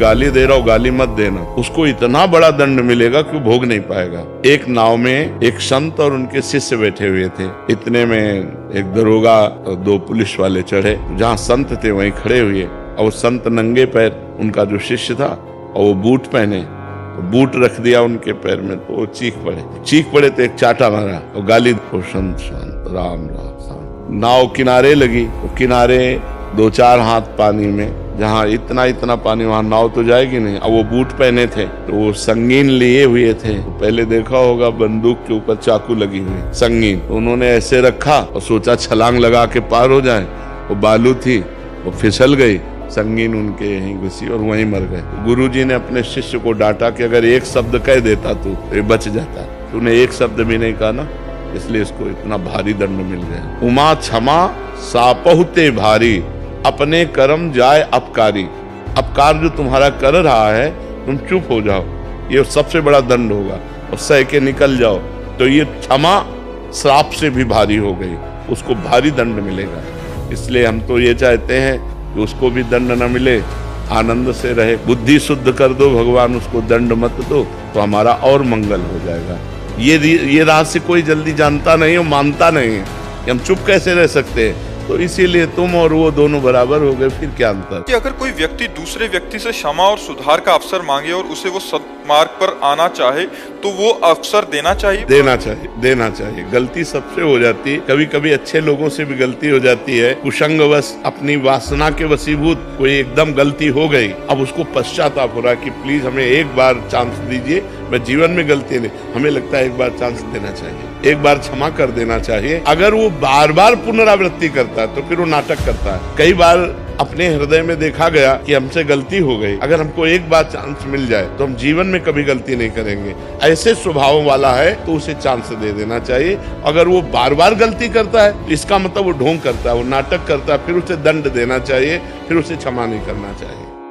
गाली दे रहा हो गाली मत देना, उसको इतना बड़ा दंड मिलेगा कि भोग नहीं पाएगा। एक नाव में एक संत और उनके शिष्य बैठे हुए थे। इतने में एक दरोगा और 2 पुलिस वाले चढ़े, जहाँ संत थे वहीं खड़े हुए, और संत नंगे पैर, उनका जो शिष्य था और वो बूट पहने, तो बूट रख दिया उनके पैर में, तो वो चीख पड़े तो एक चाटा मारा और गाली, संत शांत राम राम शांत। नाव किनारे लगी, वो किनारे 2-4 हाथ पानी में, जहाँ इतना पानी वहां नाव तो जाएगी नहीं। अब वो बूट पहने थे तो वो संगीन लिए हुए थे, तो पहले देखा होगा बंदूक के ऊपर चाकू लगी हुई संगीन, तो उन्होंने ऐसे रखा और सोचा छलांग लगा के पार हो जाए। वो बालू थी, वो फिसल गई, संगीन उनके यहीं घुसी और वहीं मर गए। तो गुरुजी ने अपने शिष्य को डांटा कि अगर एक शब्द कह देता तो ये बच जाता, तूने एक शब्द भी नहीं कहा ना, इसलिए इसको इतना भारी दंड मिल गया। उमा क्षमा सापहुते भारी, अपने कर्म जाए अपकारी। अपकार जो तुम्हारा कर रहा है, तुम चुप हो जाओ, ये सबसे बड़ा दंड होगा, और सह के निकल जाओ। तो ये क्षमा श्राप से भी भारी हो गई, उसको भारी दंड मिलेगा। इसलिए हम तो ये चाहते हैं कि उसको भी दंड न मिले, आनंद से रहे। बुद्धि शुद्ध कर दो भगवान, उसको दंड मत दो, तो हमारा और मंगल हो जाएगा। ये रहस्य कोई जल्दी जानता नहीं और मानता नहीं है कि हम चुप कैसे रह सकते हैं। तो इसीलिए तुम और वो दोनों बराबर हो गए, फिर क्या अंतर। कि अगर कोई व्यक्ति दूसरे व्यक्ति से क्षमा और सुधार का अवसर मांगे और उसे वो सन्मार्ग पर आना चाहे, तो वो अवसर देना चाहिए। गलती सबसे हो जाती है, कभी कभी अच्छे लोगों से भी गलती हो जाती है। कुसंगवश अपनी वासना के वशीभूत कोई एकदम गलती हो गई, अब उसको पश्चाताप हो रहा है कि प्लीज हमें एक बार चांस दीजिए, मैं जीवन में गलती नहीं। हमें लगता है एक बार चांस देना चाहिए, एक बार क्षमा कर देना चाहिए। अगर वो बार बार पुनरावृत्ति करता है तो फिर वो नाटक करता है। कई बार अपने हृदय में देखा गया कि हमसे गलती हो गई, अगर हमको एक बार चांस मिल जाए तो हम जीवन में कभी गलती नहीं करेंगे। ऐसे स्वभाव वाला है तो उसे चांस दे देना चाहिए। अगर वो बार बार गलती करता है तो इसका मतलब वो ढोंग करता है, वो नाटक करता है, फिर उसे दंड देना चाहिए, फिर उसे क्षमा नहीं करना चाहिए।